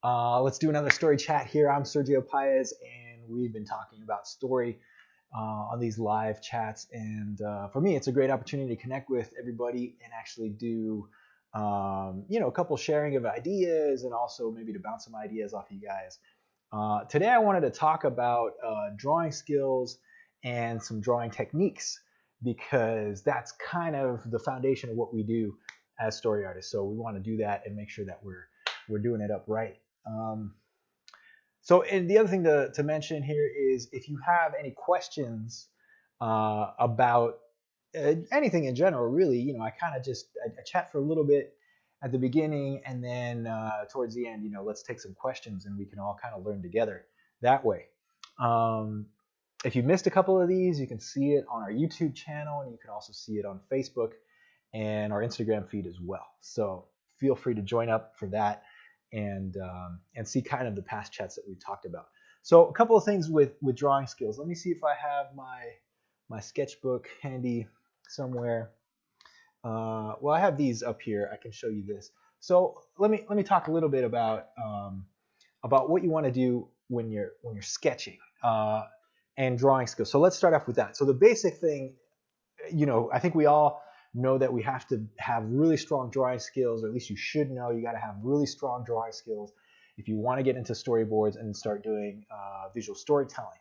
Let's do another story chat here. I'm Sergio Paez, and we've been talking about story on these live chats. And for me, it's a great opportunity to connect with everybody and actually do, a couple sharing of ideas and also maybe to bounce some ideas off you guys. Today, I wanted to talk about drawing skills and some drawing techniques because that's kind of the foundation of what we do as story artists. So we want to do that and make sure that we're doing it up right. Um, and the other thing to mention here is if you have any questions about anything in general, really, I kind of just I chat for a little bit at the beginning, and then towards the end, let's take some questions and we can all kind of learn together that way. Um, if you missed a couple of these, you can see it on our YouTube channel, and you can also see it on Facebook and our Instagram feed as well. So feel free to join up for that and see kind of the past chats that we've talked about. So a couple of things with drawing skills. Let me see if I have my sketchbook handy somewhere. Well, I have these up here. I can show you this. So let me talk a little bit about what you want to do when you're sketching and drawing skills. So let's start off with that. So the basic thing, I think we all know that we have to have really strong drawing skills, or at least you should know you got to have really strong drawing skills if you want to get into storyboards and start doing visual storytelling.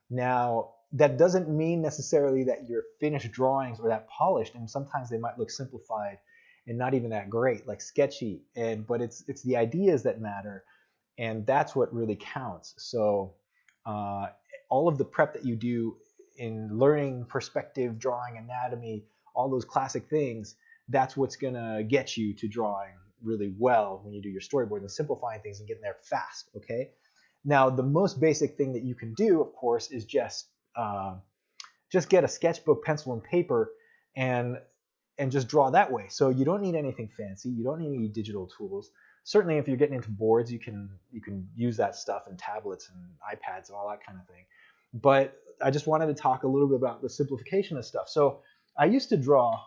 Now, that doesn't mean necessarily that your finished drawings are that polished, and sometimes they might look simplified and not even that great, like sketchy. But it's the ideas that matter, and that's what really counts. So all of the prep that you do in learning perspective, drawing, anatomy, all those classic things, that's what's going to get you to drawing really well when you do your storyboard and simplifying things and getting there fast, okay? Now, the most basic thing that you can do, of course, is just get a sketchbook, pencil, and paper, and just draw that way. So you don't need anything fancy. You don't need any digital tools. Certainly, if you're getting into boards, you can use that stuff in tablets and iPads and all that kind of thing. But I just wanted to talk a little bit about the simplification of stuff. So I used to draw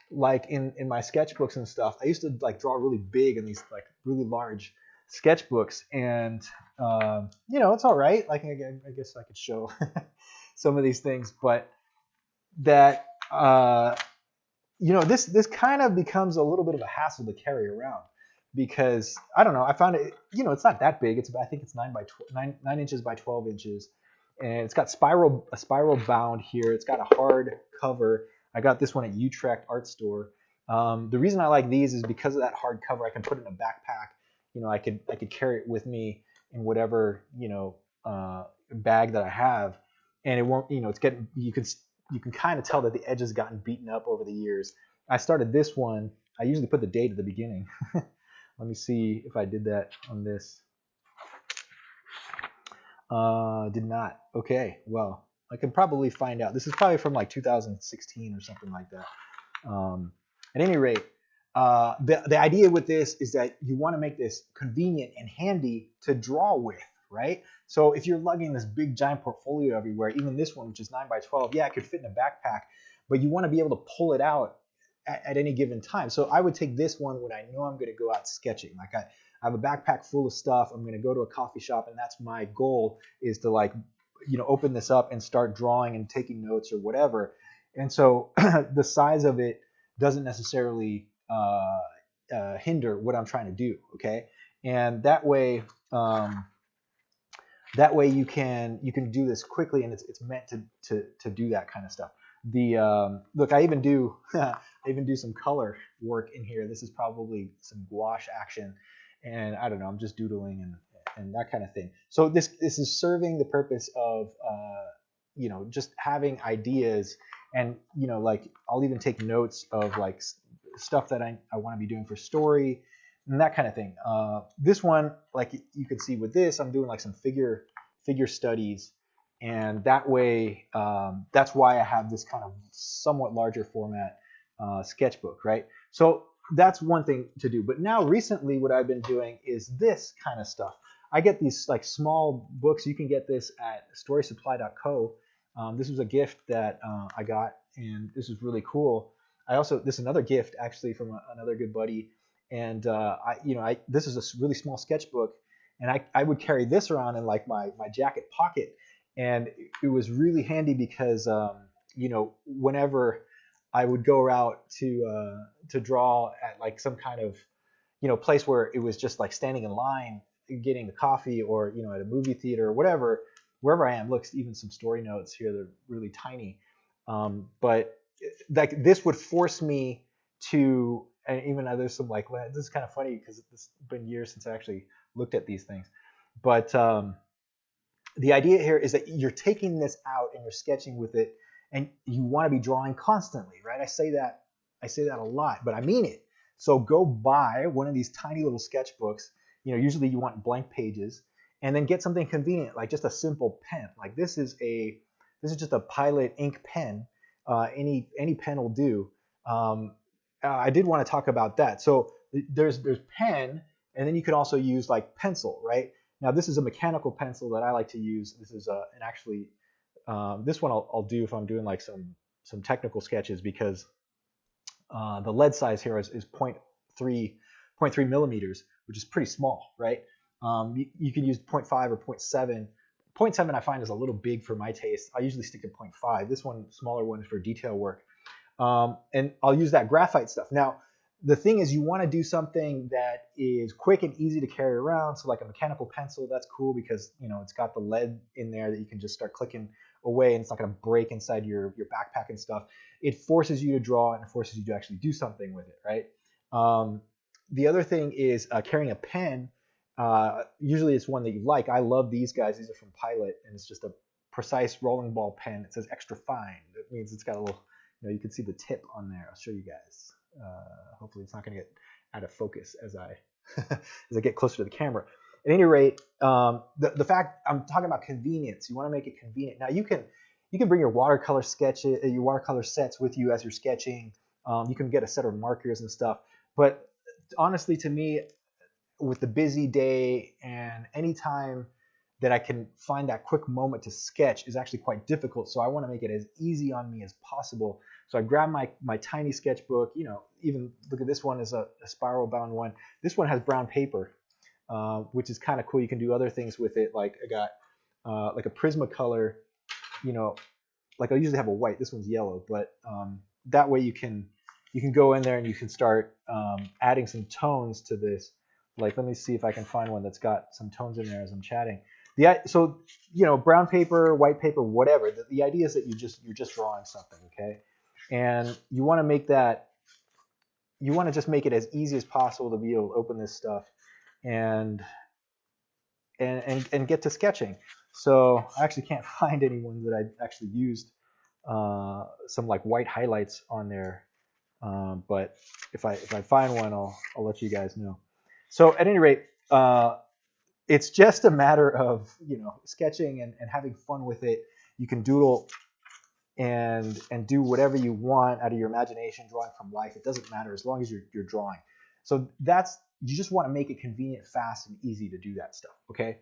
like in my sketchbooks and stuff. I used to like draw really big in these like really large sketchbooks, and it's all right. Like I guess I could show some of these things, but that this kind of becomes a little bit of a hassle to carry around because I don't know. I found it. It's not that big. I think it's 9 inches by 12 inches. And it's got a spiral bound here. It's got a hard cover. I got this one at Utrecht Art Store. The reason I like these is because of that hard cover. I can put it in a backpack. I could carry it with me in whatever bag that I have, and it won't. It's getting. You can kind of tell that the edge has gotten beaten up over the years. I started this one. I usually put the date at the beginning. Let me see if I did that on this. Did not. Okay, well, I can probably find out. This is probably from like 2016 or something like that. At any rate, the idea with this is that you want to make this convenient and handy to draw with, right? So if you're lugging this big giant portfolio everywhere, even this one, which is 9 by 12, yeah, it could fit in a backpack, but you want to be able to pull it out at any given time. So I would take this one when I know I'm going to go out sketching. Like I have a backpack full of stuff. I'm going to go to a coffee shop, and that's my goal, is to open this up and start drawing and taking notes or whatever. And so the size of it doesn't necessarily hinder what I'm trying to do. Okay, and that way you can do this quickly, and it's meant to do that kind of stuff. Look, I even do some color work in here. This is probably some gouache action. And I don't know, I'm just doodling and that kind of thing. So this is serving the purpose of just having ideas, and like I'll even take notes of like stuff that I want to be doing for story and that kind of thing. This one, like you can see with this, I'm doing like some figure studies, and that way that's why I have this kind of somewhat larger format sketchbook, right? So that's one thing to do. But now recently what I've been doing is this kind of stuff. I get these like small books. You can get this at storysupply.co. This was a gift that I got, and this is really cool. This is another gift actually from another good buddy, And this is a really small sketchbook, and I would carry this around in like my jacket pocket, and it was really handy because whenever I would go out to draw at like some kind of place where it was just like standing in line getting a coffee, or at a movie theater or whatever, wherever I am. Look, even some story notes here, they're really tiny, but like this would force me to, and even though there's some like, this is kind of funny because it's been years since I actually looked at these things, but the idea here is that you're taking this out and you're sketching with it, and you want to be drawing constantly, right? I say that a lot, but I mean it. So go buy one of these tiny little sketchbooks. Usually you want blank pages, and then get something convenient like just a simple pen. Like this is just a Pilot ink pen. Any pen will do. I did want to talk about that. So there's pen, and then you can also use like pencil, right? Now this is a mechanical pencil that I like to use. This is this one I'll do if I'm doing like some technical sketches, because the lead size here is 0.3 millimeters, which is pretty small, right? You can use 0.5 or 0.7. 0.7 I find is a little big for my taste. I usually stick to 0.5. This one, smaller one, is for detail work. And I'll use that graphite stuff. Now, the thing is, you want to do something that is quick and easy to carry around. So like a mechanical pencil, that's cool because it's got the lead in there that you can just start clicking away, and it's not going to break inside your backpack and stuff. It forces you to draw, and it forces you to actually do something with it, right? The other thing is carrying a pen. Usually it's one that you like. I love these guys. These are from Pilot, and it's just a precise rolling ball pen. It says extra fine. That means it's got a little, you can see the tip on there. I'll show you guys. Hopefully it's not going to get out of focus as I as I get closer to the camera. At any rate, the fact I'm talking about convenience. You want to make it convenient. Now you can bring your watercolor sketches, your watercolor sets with you as you're sketching. You can get a set of markers and stuff. But honestly, to me, with the busy day, and any time that I can find that quick moment to sketch is actually quite difficult. So I want to make it as easy on me as possible. So I grab my tiny sketchbook. Even look at this one, is a spiral bound one. This one has brown paper, which is kind of cool. You can do other things with it. Like I got like a Prismacolor. Like I usually have a white. This one's yellow, but that way you can go in there and you can start adding some tones to this. Like, let me see if I can find one that's got some tones in there as I'm chatting. So brown paper, white paper, whatever. The idea is that you're just drawing something, okay? And you want to make that. You want to just make it as easy as possible to be able to open this stuff and get to sketching. So I actually can't find any ones that I actually used some like white highlights on there. But if I find one, I'll let you guys know. So at any rate, it's just a matter of sketching and having fun with it. You can doodle and do whatever you want out of your imagination, drawing from life. It doesn't matter as long as you're drawing. So you just want to make it convenient, fast, and easy to do that stuff. Okay,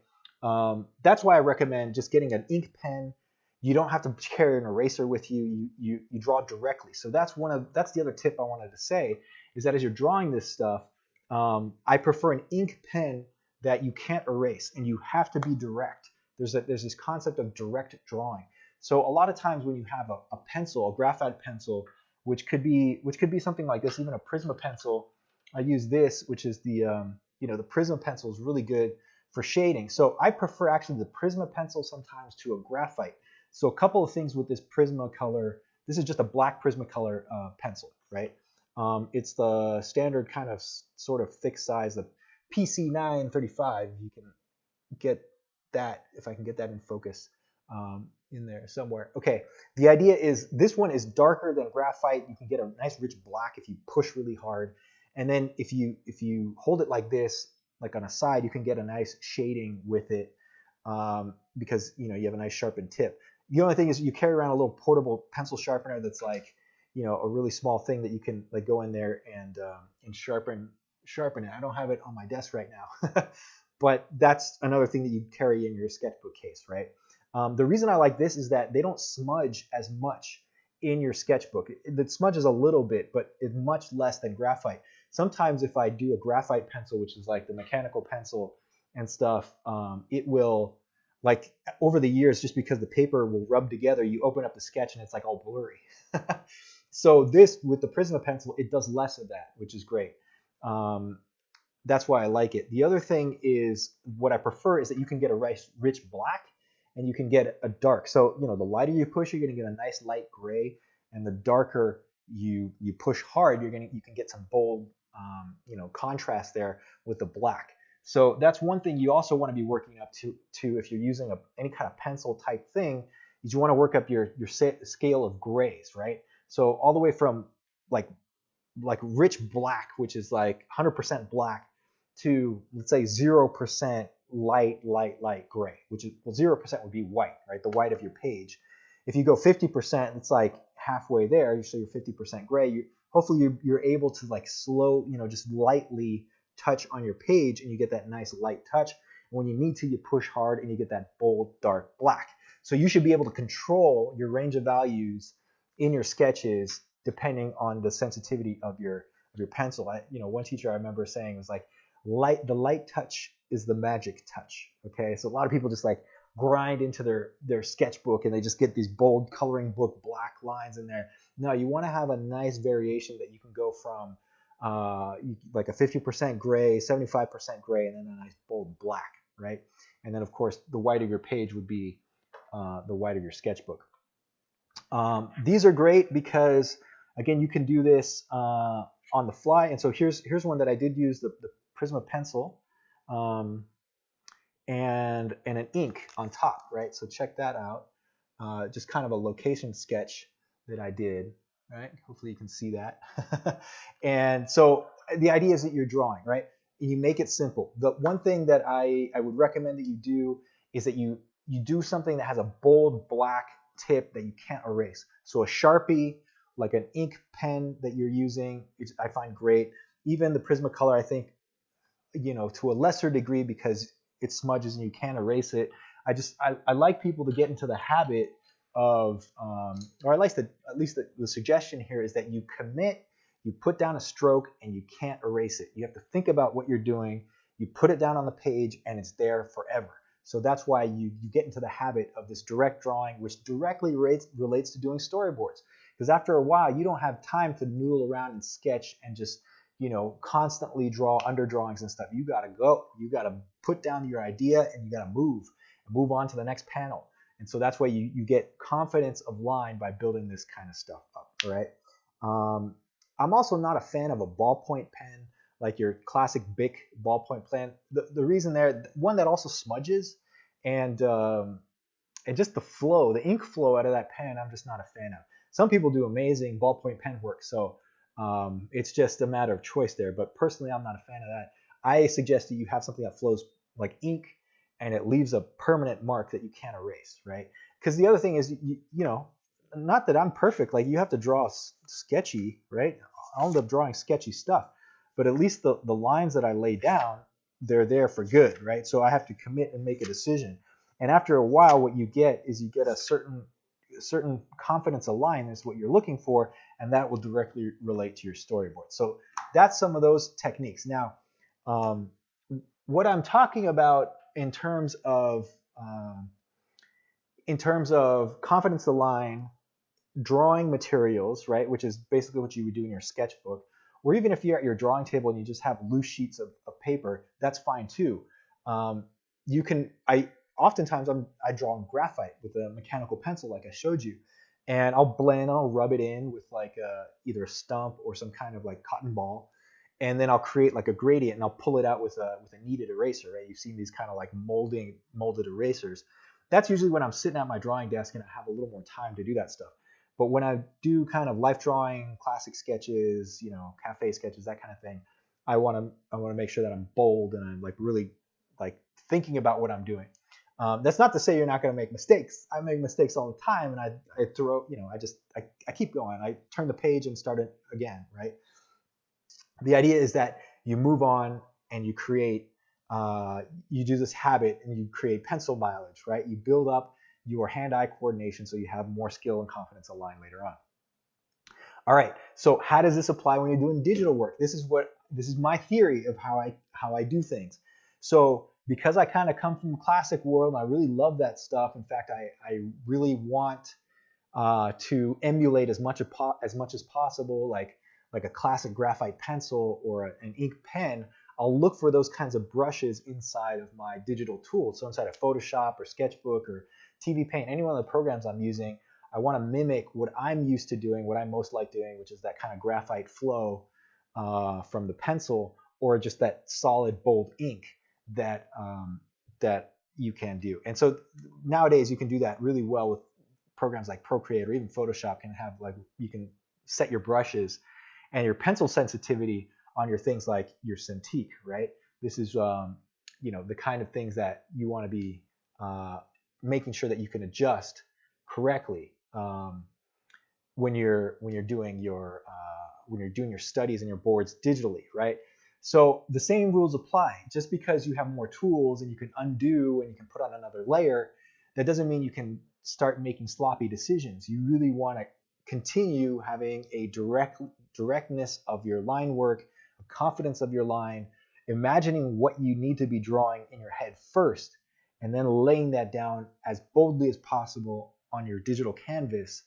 that's why I recommend just getting an ink pen. You don't have to carry an eraser with you. You draw directly. So that's the other tip I wanted to say, is that as you're drawing this stuff, I prefer an ink pen that you can't erase, and you have to be direct. There's this concept of direct drawing. So a lot of times when you have a pencil, a graphite pencil, which could be something like this, even a Prisma pencil. I use this, which is the Prisma pencil is really good for shading. So I prefer actually the Prisma pencil sometimes to a graphite. So a couple of things with this Prismacolor. This is just a black Prismacolor pencil, right? It's the standard kind of sort of thick size, the PC935. You can get that, if I can get that in focus in there somewhere. Okay, the idea is this one is darker than graphite. You can get a nice rich black if you push really hard. And then if you hold it like this, like on a side, you can get a nice shading with it because you have a nice sharpened tip. The only thing is you carry around a little portable pencil sharpener that's like a really small thing that you can like go in there and sharpen it. I don't have it on my desk right now, but that's another thing that you carry in your sketchbook case, right? The reason I like this is that they don't smudge as much in your sketchbook. It smudges a little bit, but it's much less than graphite. sometimes if I do a graphite pencil, which is like the mechanical pencil and stuff, it will, like over the years, just because the paper will rub together, you open up the sketch and it's like all blurry. So this, with the Prisma pencil, it does less of that, which is great. That's why I like it. The other thing is, what I prefer is that you can get a rich black and you can get a dark. So, the lighter you push, you're going to get a nice light gray, and the darker you push hard, you can get some bold, contrast there with the black. So that's one thing you also want to be working up to if you're using any kind of pencil type thing, is you want to work up your scale of grays, right? So all the way from like rich black, which is like 100% black, to let's say 0% light gray, which is, well, 0% would be white, right? The white of your page. If you go 50%, it's like halfway there. So you're 50% gray. Hopefully you're able to like slow, just lightly touch on your page, and you get that nice light touch. And when you need to, you push hard and you get that bold dark black. So you should be able to control your range of values in your sketches depending on the sensitivity of your pencil. One teacher I remember saying was like, the light touch is the magic touch. Okay, so a lot of people just like grind into their sketchbook and they just get these bold coloring book black lines in there. No, you want to have a nice variation that you can go from like a 50% gray, 75% gray, and then a nice bold black, right? And then of course the white of your page would be the white of your sketchbook. These are great because, again, you can do this on the fly. And so here's one that I did use, the Prisma pencil, and an ink on top, right? So check that out. Just kind of a location sketch that I did, right? Hopefully you can see that. And so the idea is that you're drawing, right? And you make it simple. The one thing that I would recommend that you do is that you do something that has a bold black tip that you can't erase. So a Sharpie, like an ink pen that you're using, I find great. Even the Prismacolor, I think, to a lesser degree, because it smudges and you can't erase it. I like people to get into the habit of, or at least the suggestion here is that you commit, you put down a stroke and you can't erase it. You have to think about what you're doing, you put it down on the page, and it's there forever. So that's why you get into the habit of this direct drawing, which directly relates to doing storyboards. Because after a while, you don't have time to noodle around and sketch and just, constantly draw underdrawings and stuff. You got to go. You got to put down your idea and you got to move on to the next panel. And so that's why you get confidence of line by building this kind of stuff up, right? I'm also not a fan of a ballpoint pen, like your classic Bic ballpoint pen. The reason there, one, that also smudges, and just the ink flow out of that pen, I'm just not a fan of. Some people do amazing ballpoint pen work, so it's just a matter of choice there. But personally, I'm not a fan of that. I suggest that you have something that flows like ink, and it leaves a permanent mark that you can't erase, right? Because the other thing is, not that I'm perfect. Like, you have to draw sketchy, right? I'll end up drawing sketchy stuff, but at least the lines that I lay down, they're there for good, right? So I have to commit and make a decision. And after a while, what you get is you get a certain confidence of line is what you're looking for, and that will directly relate to your storyboard. So that's some of those techniques. Now, what I'm talking about in terms of confidence of line, drawing materials, right, which is basically what you would do in your sketchbook, or even if you're at your drawing table and you just have loose sheets of paper, that's fine too. Oftentimes I draw in graphite with a mechanical pencil, like I showed you, and I'll blend, I'll rub it in with like either a stump or some kind of like cotton ball, and then I'll create like a gradient, and I'll pull it out with a kneaded eraser, right? You've seen these kind of like molded erasers. That's usually when I'm sitting at my drawing desk and I have a little more time to do that stuff. But when I do kind of life drawing, classic sketches, cafe sketches, that kind of thing, I want to make sure that I'm bold and I'm like really like thinking about what I'm doing. That's not to say you're not going to make mistakes. I make mistakes all the time, and I throw, I keep going. I turn the page and start it again, right? The idea is that you move on and you create, you do this habit and you create pencil mileage, right? You build up your hand-eye coordination so you have more skill and confidence aligned later on. All right, so how does this apply when you're doing digital work? This is what this is my theory of how I do things. So because I kind of come from the classic world, I really love that stuff. In fact, I really want to emulate as much as possible, like a classic graphite pencil or an ink pen. I'll look for those kinds of brushes inside of my digital tools. So inside of Photoshop or Sketchbook or TV Paint, any one of the programs I'm using, I want to mimic what I'm used to doing, what I most like doing, which is that kind of graphite flow from the pencil, or just that solid bold ink that you can do. And so nowadays you can do that really well with programs like Procreate, or even Photoshop can have, like, you can set your brushes and your pencil sensitivity on your things like your Cintiq, right? This is the kind of things that you want to be making sure that you can adjust correctly when you're doing your studies and your boards digitally, right? So the same rules apply. Just because you have more tools and you can undo and you can put on another layer, that doesn't mean you can start making sloppy decisions. You really want to continue having a directness of your line work, a confidence of your line, imagining what you need to be drawing in your head first, and then laying that down as boldly as possible on your digital canvas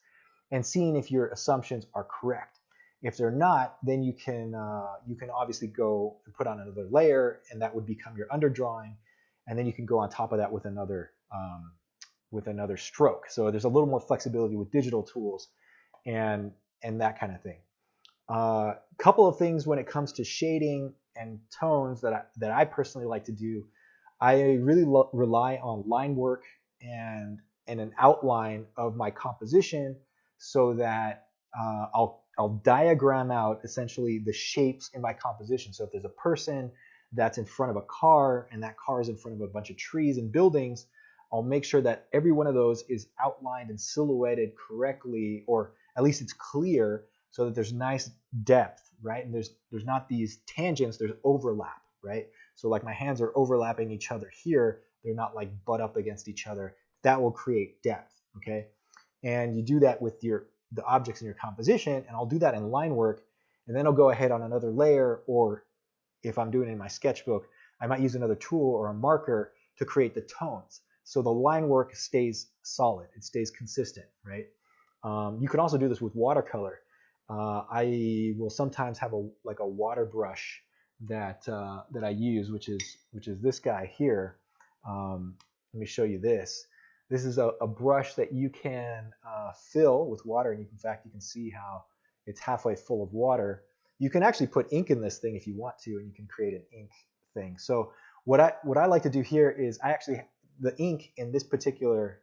and seeing if your assumptions are correct. If they're not, then you can obviously go and put on another layer, and that would become your underdrawing, and then you can go on top of that with another stroke. So there's a little more flexibility with digital tools and that kind of thing. Couple of things when it comes to shading and tones that I personally like to do. I really rely on line work and an outline of my composition, so that I'll diagram out essentially the shapes in my composition. So if there's a person that's in front of a car and that car is in front of a bunch of trees and buildings, I'll make sure that every one of those is outlined and silhouetted correctly, or at least it's clear, so that there's nice depth, right? And there's not these tangents, there's overlap, right? So like my hands are overlapping each other here, they're not like butt up against each other. That will create depth, okay? And you do that with the objects in your composition, and I'll do that in line work, and then I'll go ahead on another layer, or if I'm doing it in my sketchbook, I might use another tool or a marker to create the tones. So the line work stays solid, it stays consistent, right? You can also do this with watercolor. I will sometimes have a water brush that I use, which is this guy here. Let me show you this. This is a brush that you can fill with water, and in fact you can see how it's halfway full of water. You can actually put ink in this thing if you want to, and you can create an ink thing. So what I like to do here is the ink in this particular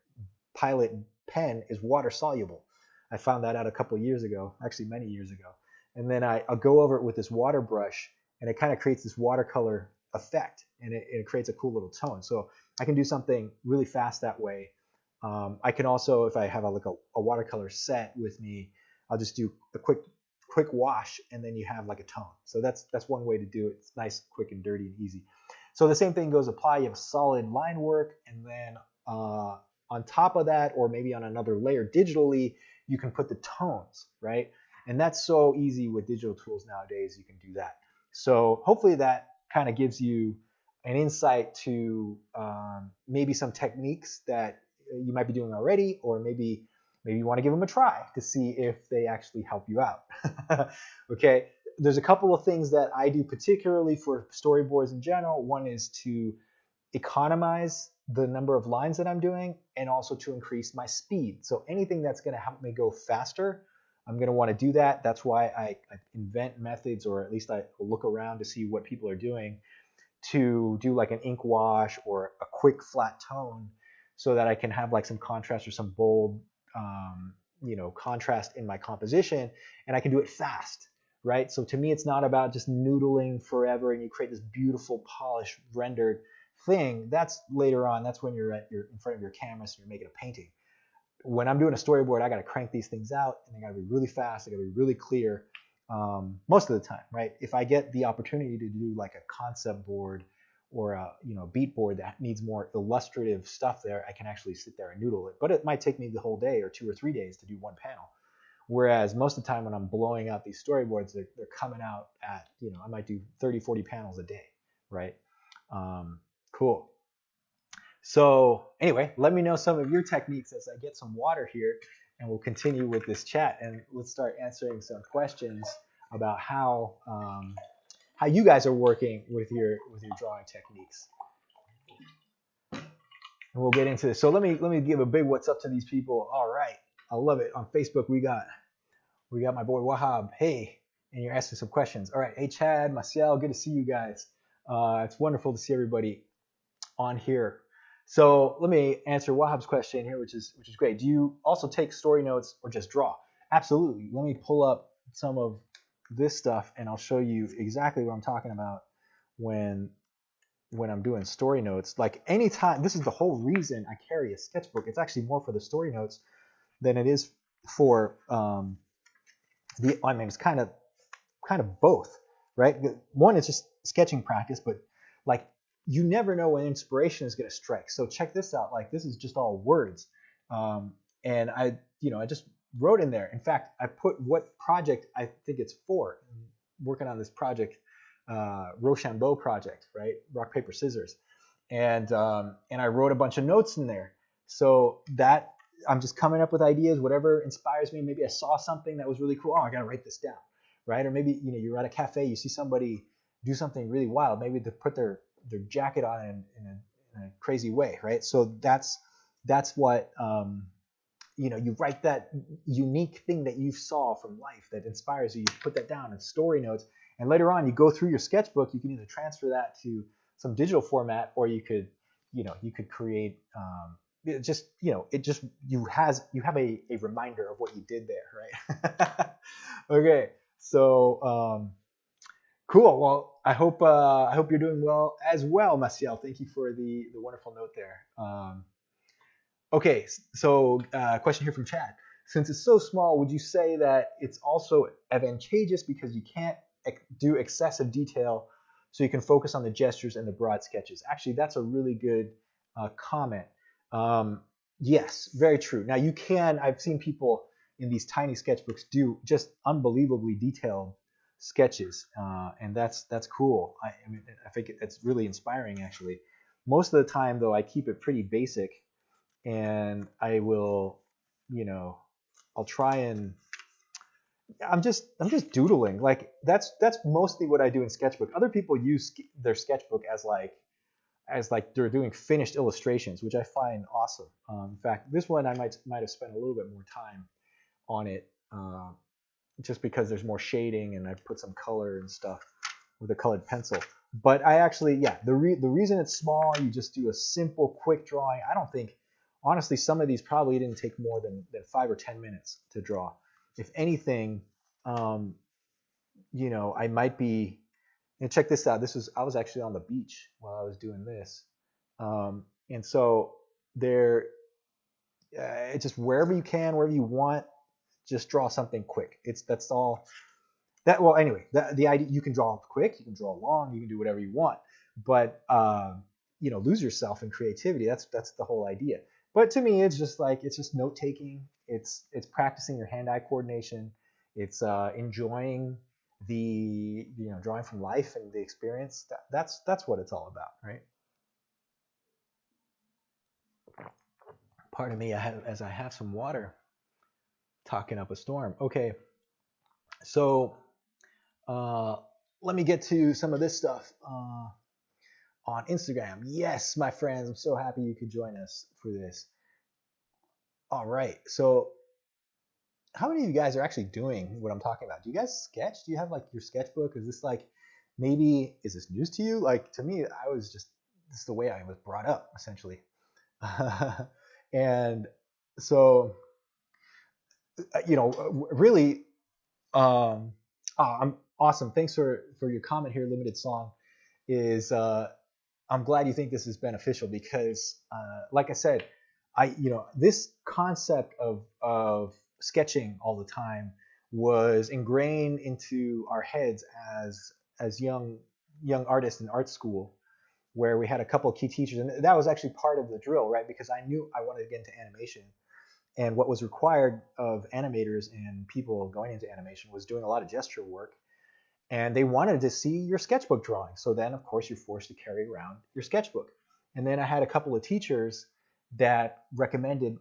Pilot pen is water soluble. I found that out a couple of years ago, actually many years ago. And then I'll go over it with this water brush, and it kind of creates this watercolor effect, and it creates a cool little tone. So I can do something really fast that way. I can also, if I have a watercolor set with me, I'll just do a quick wash, and then you have like a tone. So that's one way to do it. It's nice, quick, and dirty and easy. So the same thing apply. You have a solid line work, and then on top of that, or maybe on another layer digitally, you can put the tones, right? And that's so easy with digital tools nowadays. You can do that. So hopefully that kind of gives you an insight to maybe some techniques that you might be doing already, or maybe you want to give them a try to see if they actually help you out. Okay, there's a couple of things that I do particularly for storyboards in general. One is to economize the number of lines that I'm doing, and also to increase my speed. So anything that's going to help me go faster, I'm going to want to do that. That's why I invent methods, or at least I look around to see what people are doing to do like an ink wash or a quick flat tone, so that I can have like some contrast or some bold contrast in my composition, and I can do it fast, right? So to me, it's not about just noodling forever and you create this beautiful polished rendered thing. That's later on. That's when you're in front of your camera, so you're making a painting. When I'm doing a storyboard, I got to crank these things out, and they got to be really fast. They got to be really clear most of the time, right? If I get the opportunity to do like a concept board or a beat board that needs more illustrative stuff there, I can actually sit there and noodle it. But it might take me the whole day or 2 or 3 days to do one panel. Whereas most of the time when I'm blowing out these storyboards, they're coming out at, I might do 30, 40 panels a day, right? Cool. So anyway, let me know some of your techniques as I get some water here, and we'll continue with this chat, and let's start answering some questions about how you guys are working with your drawing techniques. And we'll get into this. So let me give a big what's up to these people. All right, I love it. On Facebook, we got my boy Wahab. Hey, and you're asking some questions. All right, hey Chad, Maciel, good to see you guys. It's wonderful to see everybody on here. So let me answer Wahab's question here, which is great. Do you also take story notes or just draw? Absolutely. Let me pull up some of this stuff, and I'll show you exactly what I'm talking about when I'm doing story notes. Like anytime, this is the whole reason I carry a sketchbook. It's actually more for the story notes than it is for it's kind of both, right? One is just sketching practice, but like you never know when inspiration is going to strike. So check this out. Like this is just all words, and I just wrote in there. In fact, I put what project I think it's for. I'm working on this project, Rochambeau project, right? Rock paper scissors, and I wrote a bunch of notes in there. So that I'm just coming up with ideas, whatever inspires me. Maybe I saw something that was really cool. Oh, I gotta write this down, right? Or maybe you're at a cafe, you see somebody do something really wild. Maybe they put their jacket on in a crazy way, right? So that's what you write that unique thing that you saw from life that inspires you. You put that down in story notes, and later on you go through your sketchbook. You can either transfer that to some digital format, or you could create you have a reminder of what you did there, right? Okay, so cool. Well, I hope you're doing well as well, Maciel. Thank you for the wonderful note there. Okay, so question here from Chad. Since it's so small, would you say that it's also advantageous because you can't do excessive detail, so you can focus on the gestures and the broad sketches? Actually, that's a really good comment. Yes, very true. Now you can, I've seen people in these tiny sketchbooks do just unbelievably detailed sketches, and that's cool. I think it's really inspiring, actually. Most of the time, though, I keep it pretty basic, and I will, I'll try and I'm just doodling. Like that's mostly what I do in Sketchbook. Other people use their Sketchbook as like they're doing finished illustrations, which I find awesome. In fact, this one I might have spent a little bit more time on it, just because there's more shading and I put some color and stuff with a colored pencil. But I actually, yeah, the reason it's small, you just do a simple, quick drawing. I don't think, honestly, some of these probably didn't take more than 5 or 10 minutes to draw. If anything, I might be. And check this out. I was actually on the beach while I was doing this, and so there, it's just wherever you can, wherever you want, just draw something quick. That's all. Well, anyway, the idea, you can draw quick, you can draw long, you can do whatever you want, but lose yourself in creativity. That's the whole idea. But to me, it's just note taking. It's practicing your hand-eye coordination. It's enjoying the drawing from life and the experience. That's what it's all about, right? Pardon me, as I have some water. Talking up a storm. Okay, so let me get to some of this stuff on Instagram. Yes, my friends, I'm so happy you could join us for this. All right, so how many of you guys are actually doing what I'm talking about? Do you guys sketch? Do you have like your sketchbook? Is this like, maybe, is this news to you? Like, to me, this is the way I was brought up, essentially. And so, really, I'm awesome. Thanks for your comment here. Limited Song is, I'm glad you think this is beneficial because, like I said, this concept of sketching all the time was ingrained into our heads as young artists in art school, where we had a couple of key teachers, and that was actually part of the drill, right? Because I knew I wanted to get into animation, And what was required of animators and people going into animation was doing a lot of gesture work. And they wanted to see your sketchbook drawing. So then, of course, you're forced to carry around your sketchbook. And then I had a couple of teachers that recommended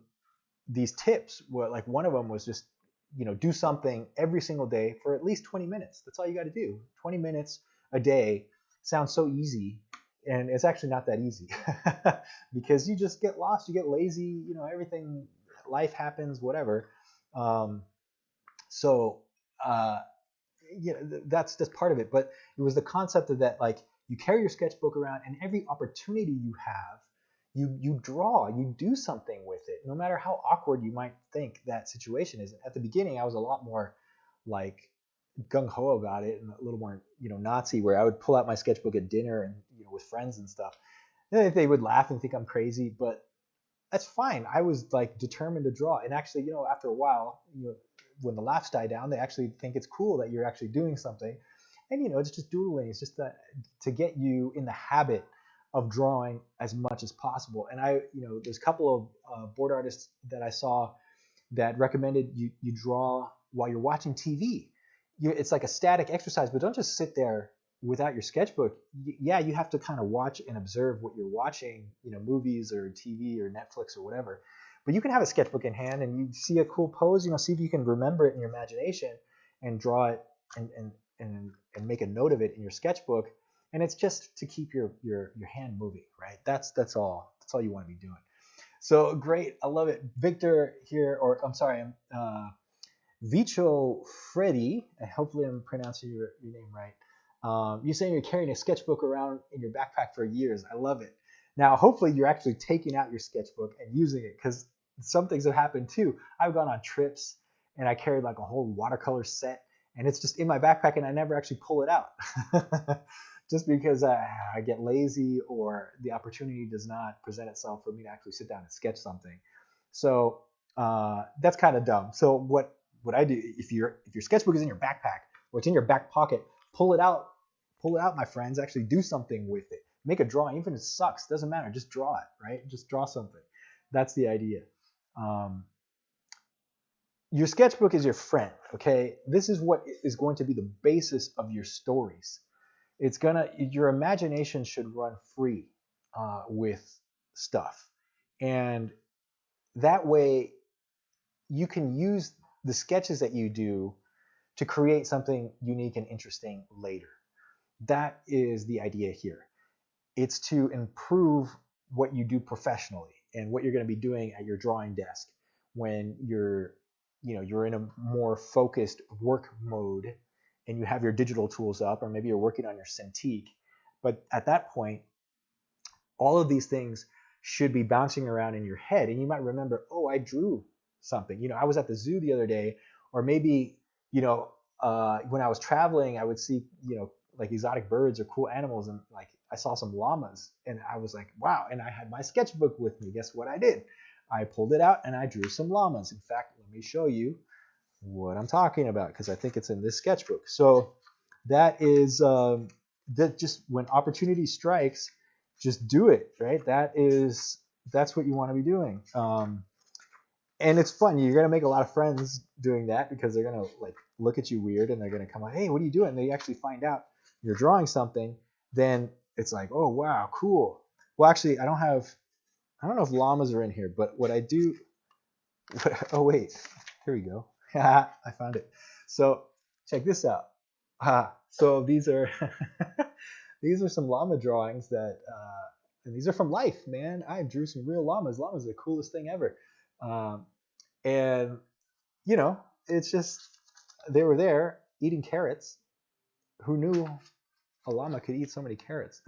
these tips. Well, like one of them was just, do something every single day for at least 20 minutes. That's all you got to do. 20 minutes a day sounds so easy, and it's actually not that easy because you just get lost, you get lazy, everything, life happens, whatever. Um, so yeah, that's part of it. But it was the concept of that, like, you carry your sketchbook around, and every opportunity you have, you draw, you do something with it, no matter how awkward you might think that situation is. At the beginning, I was a lot more like gung ho about it, and a little more, Nazi, where I would pull out my sketchbook at dinner and with friends and stuff. And they would laugh and think I'm crazy, but that's fine. I was like determined to draw, and actually, after a while, when the laughs die down, they actually think it's cool that you're actually doing something. And it's just doodling. It's just that to get you in the habit of drawing as much as possible. And there's a couple of board artists that I saw that recommended you draw while you're watching TV. It's like a static exercise, but don't just sit there without your sketchbook. Yeah, you have to kind of watch and observe what you're watching, movies or TV or Netflix or whatever. But you can have a sketchbook in hand, and you see a cool pose, see if you can remember it in your imagination and draw it and make a note of it in your sketchbook. And it's just to keep your hand moving, right? That's all you want to be doing. So great, I love it. Victor here, or I'm sorry, Vicho Freddy, hopefully I'm pronouncing your name right. You're saying you're carrying a sketchbook around in your backpack for years. I love it. Now, hopefully you're actually taking out your sketchbook and using it, because some things have happened too. I've gone on trips and I carried like a whole watercolor set, and it's just in my backpack and I never actually pull it out. Just because I get lazy, or the opportunity does not present itself for me to actually sit down and sketch something. So that's kind of dumb. So what I do, if your sketchbook is in your backpack or it's in your back pocket, pull it out, my friends. Actually do something with it. Make a drawing, even if it sucks, doesn't matter. Just draw it, right? Just draw something. That's the idea. Your sketchbook is your friend, okay? This is what is going to be the basis of your stories. Your imagination should run free with stuff, and that way you can use the sketches that you do to create something unique and interesting later. That is the idea here. It's to improve what you do professionally and what you're going to be doing at your drawing desk when you're in a more focused work mode and you have your digital tools up, or maybe you're working on your Cintiq. But at that point, all of these things should be bouncing around in your head, and you might remember, oh, I drew something. I was at the zoo the other day, or maybe when I was traveling, I would see like exotic birds or cool animals, and like I saw some llamas, and I was like, wow. And I had my sketchbook with me. Guess what I did? I pulled it out and I drew some llamas. In fact, let me show you what I'm talking about, because I think it's in this sketchbook. So that is that just when opportunity strikes, just do it, right? That's what you want to be doing. And it's fun. You're gonna make a lot of friends doing that, because they're gonna like look at you weird, and they're gonna come like, hey, what are you doing? And they actually find out you're drawing something. Then it's like, oh wow, cool. Well, actually, I don't know if llamas are in here, but what I do. Oh wait, here we go. I found it. So check this out. So these are these are some llama drawings that, and these are from life, man. I drew some real llamas. Llamas are the coolest thing ever. And it's just, they were there eating carrots. Who knew a llama could eat so many carrots?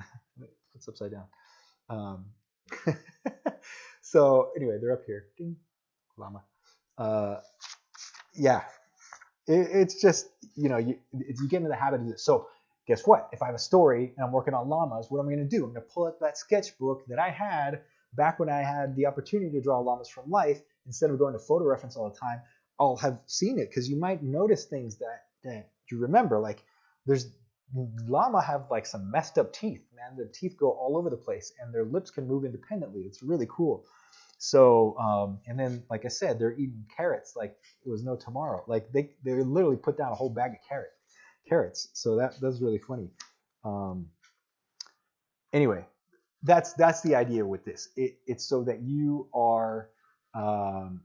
It's upside down. So anyway, they're up here. Ding, llama. Yeah, it's just, you get into the habit of this. So guess what? If I have a story and I'm working on llamas, what am I going to do? I'm going to pull up that sketchbook that I had back when I had the opportunity to draw llamas from life. Instead of going to photo reference all the time, I'll have seen it, because you might notice things that you remember. Like there's llama have like some messed up teeth, man. Their teeth go all over the place, and their lips can move independently. It's really cool. So, and then, like I said, they're eating carrots like it was no tomorrow. Like they literally put down a whole bag of carrots. So that's really funny. Um, anyway, that's the idea with this. It's so um,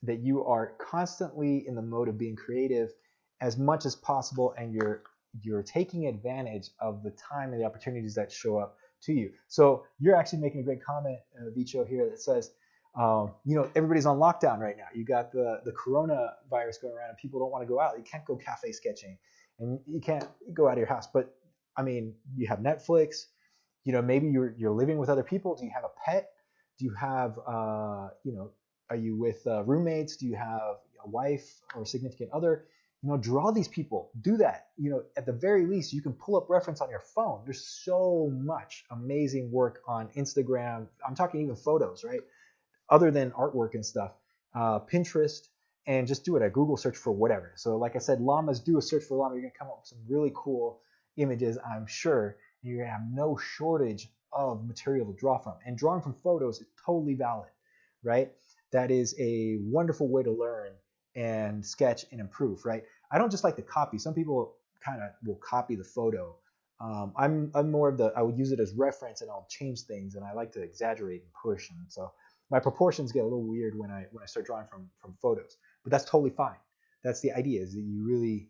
that you are constantly in the mode of being creative as much as possible, and you're taking advantage of the time and the opportunities that show up to you. So you're actually making a great comment, Vicho, here that says, everybody's on lockdown right now. You got the coronavirus going around, and people don't want to go out. You can't go cafe sketching, and you can't go out of your house. But I mean, you have Netflix. Maybe you're living with other people. Do you have a pet? Do you have are you with roommates? Do you have a wife or a significant other? Draw these people. Do that. At the very least, you can pull up reference on your phone. There's so much amazing work on Instagram. I'm talking even photos, right? Other than artwork and stuff. Pinterest, and just do it. A Google search for whatever. So like I said, llamas, do a search for llama. You're going to come up with some really cool images, I'm sure. You're going to have no shortage of material to draw from. And drawing from photos is totally valid, right? That is a wonderful way to learn and sketch and improve, right? I don't just like to copy. Some people kind of will copy the photo. I'm more of I would use it as reference, and I'll change things, and I like to exaggerate and push. And so my proportions get a little weird when I start drawing from photos, but that's totally fine. That's the idea, is that you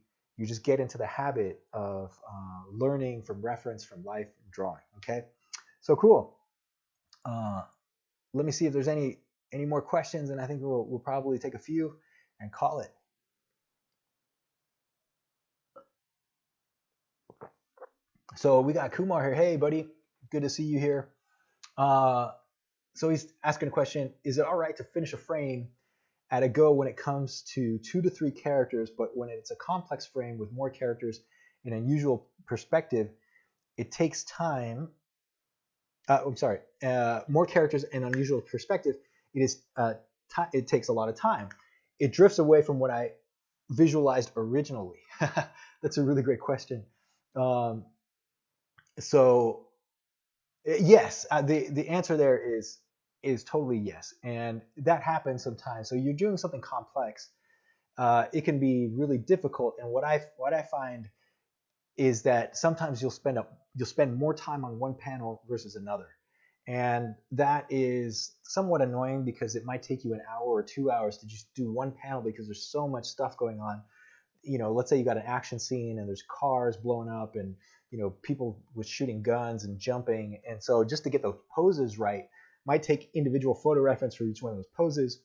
just get into the habit of learning from reference, from life, and drawing. Okay, so cool. Let me see if there's any more questions, and I think we'll probably take a few and call it. So we got Kumar here. Hey, buddy, good to see you here. So he's asking a question: is it all right to finish a frame at a go when it comes to 2 to 3 characters, but when it's a complex frame with more characters and unusual perspective, it takes time. More characters and unusual perspective. It takes a lot of time. It drifts away from what I visualized originally. That's a really great question. So yes, the answer there is totally yes, and that happens sometimes. So you're doing something complex. It can be really difficult, and what I find is that sometimes you'll spend more time on one panel versus another, and that is somewhat annoying because it might take you an hour or 2 hours to just do one panel because there's so much stuff going on. Let's say you got an action scene and there's cars blowing up and people with shooting guns and jumping, and so just to get those poses right might take individual photo reference for each one of those poses.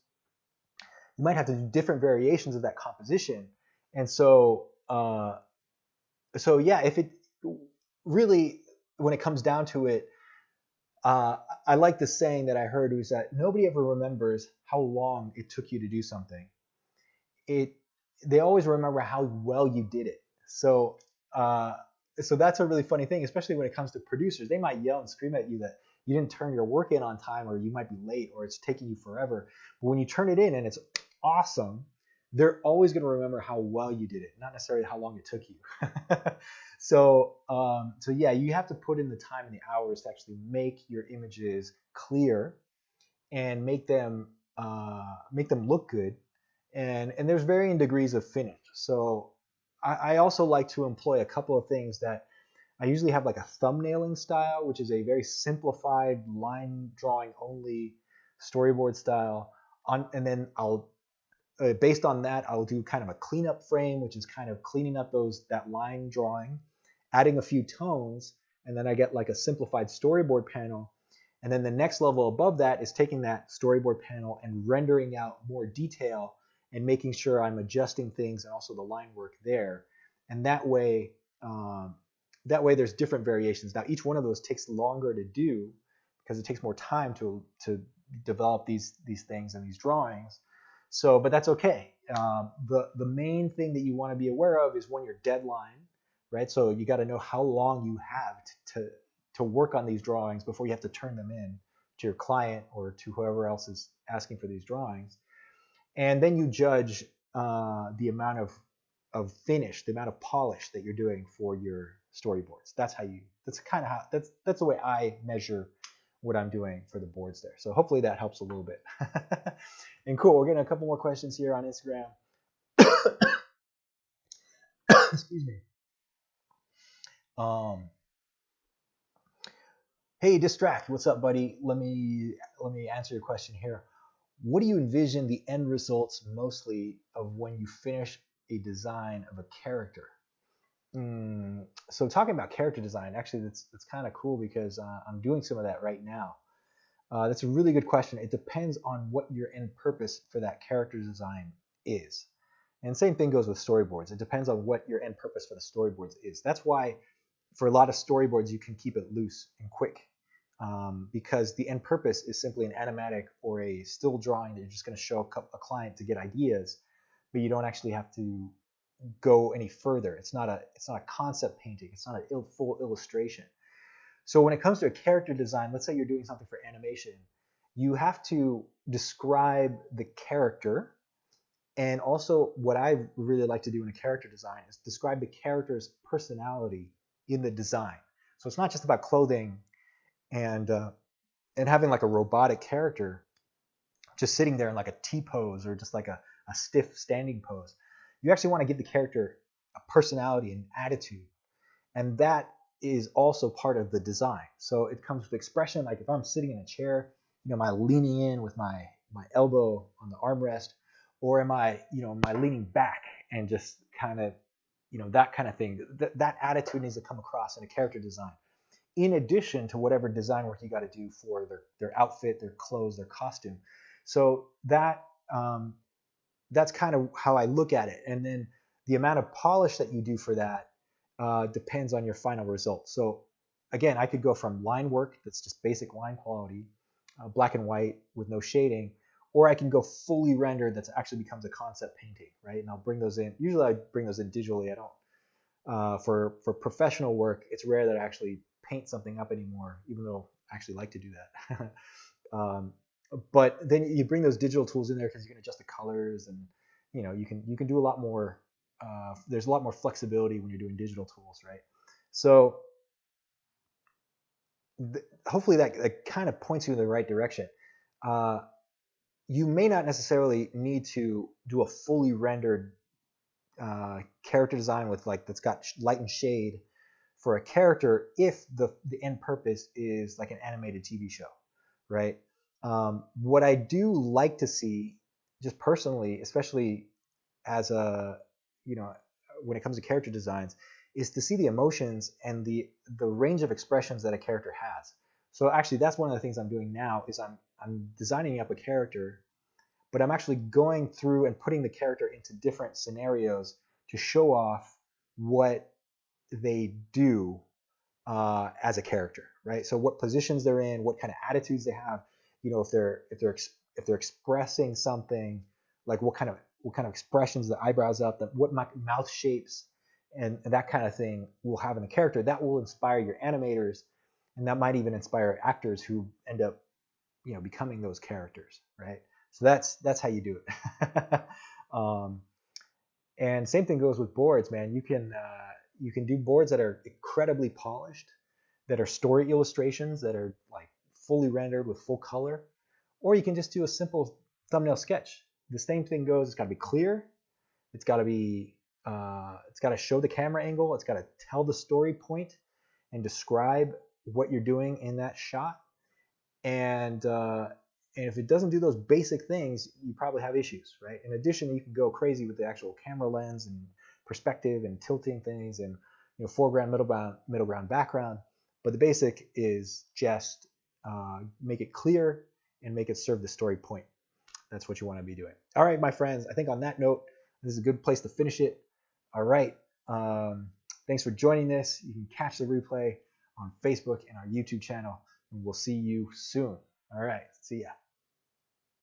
You might have to do different variations of that composition, and so yeah, if it really, when it comes down to it, I like the saying that I heard, was that nobody ever remembers how long it took you to do something. They always remember how well you did it. So that's a really funny thing, especially when it comes to producers. They might yell and scream at you that you didn't turn your work in on time, or you might be late, or it's taking you forever. But when you turn it in and it's awesome, they're always going to remember how well you did it, not necessarily how long it took you. So yeah, you have to put in the time and the hours to actually make your images clear and make them look good. And there's varying degrees of finish. So I also like to employ a couple of things that I usually have, like a thumbnailing style, which is a very simplified line drawing only storyboard style. And then I'll based on that, I'll do kind of a cleanup frame, which is kind of cleaning up that line drawing, adding a few tones, and then I get like a simplified storyboard panel. And then the next level above that is taking that storyboard panel and rendering out more detail and making sure I'm adjusting things and also the line work there. And that way there's different variations. Now each one of those takes longer to do because it takes more time to develop these things and these drawings. So, but that's okay. The main thing that you want to be aware of is when your deadline, right? So you got to know how long you have to work on these drawings before you have to turn them in to your client or to whoever else is asking for these drawings. And then you judge the amount of finish, the amount of polish that you're doing for your storyboards. That's the way I measure what I'm doing for the boards there. So hopefully that helps a little bit. And cool, we're getting a couple more questions here on Instagram. Excuse me. Hey, Distract, what's up, buddy? Let me answer your question here. What do you envision the end results mostly of when you finish a design of a character? So talking about character design, actually, that's kind of cool because I'm doing some of that right now. That's a really good question. It depends on what your end purpose for that character design is. And same thing goes with storyboards. It depends on what your end purpose for the storyboards is. That's why for a lot of storyboards, you can keep it loose and quick because the end purpose is simply an animatic or a still drawing that you're just going to show a client to get ideas, but you don't actually have to go any further. It's not a concept painting. It's not a full illustration. So when it comes to a character design, let's say you're doing something for animation, you have to describe the character. And also what I really like to do in a character design is describe the character's personality in the design. So it's not just about clothing and having like a robotic character just sitting there in like a T pose or just like a stiff standing pose. You actually want to give the character a personality and attitude. And that is also part of the design. So it comes with expression. Like if I'm sitting in a chair, am I leaning in with my elbow on the armrest, or am I leaning back and just kind of, that kind of thing. That attitude needs to come across in a character design, in addition to whatever design work you got to do for their outfit, their clothes, their costume. So that's kind of how I look at it. And then the amount of polish that you do for that depends on your final result. So again, I could go from line work that's just basic line quality, black and white with no shading, or I can go fully rendered that actually becomes a concept painting, right? And I'll bring those in. Usually I bring those in digitally. I don't. For professional work, it's rare that I actually paint something up anymore, even though I actually like to do that. But then you bring those digital tools in there because you can adjust the colors, and you can do a lot more. There's a lot more flexibility when you're doing digital tools, right? So hopefully that kind of points you in the right direction. You may not necessarily need to do a fully rendered character design with that's got light and shade for a character if the end purpose is like an animated TV show, right? What I do like to see, just personally, especially as when it comes to character designs, is to see the emotions and the range of expressions that a character has. So actually, that's one of the things I'm doing now is I'm designing up a character, but I'm actually going through and putting the character into different scenarios to show off what they do as a character, right? So what positions they're in, what kind of attitudes they have, if they're expressing something, like what kind of expressions, the eyebrows up, what mouth shapes, and that kind of thing will have in the character. That will inspire your animators, and that might even inspire actors who end up, becoming those characters, right? So that's how you do it. And same thing goes with boards, man. You can do boards that are incredibly polished, that are story illustrations, that are like fully rendered with full color, or you can just do a simple thumbnail sketch. The same thing goes. It's got to be clear. It's got to show the camera angle. It's got to tell the story point and describe what you're doing in that shot. And if it doesn't do those basic things, you probably have issues, right? In addition, you can go crazy with the actual camera lens and perspective and tilting things and foreground, middle ground, background. But the basic is just make it clear and make it serve the story point. That's what you want to be doing. All right, my friends. I think on that note, this is a good place to finish it. All right. Thanks for joining this. You can catch the replay on Facebook and our YouTube channel, and we'll see you soon. All right. See ya.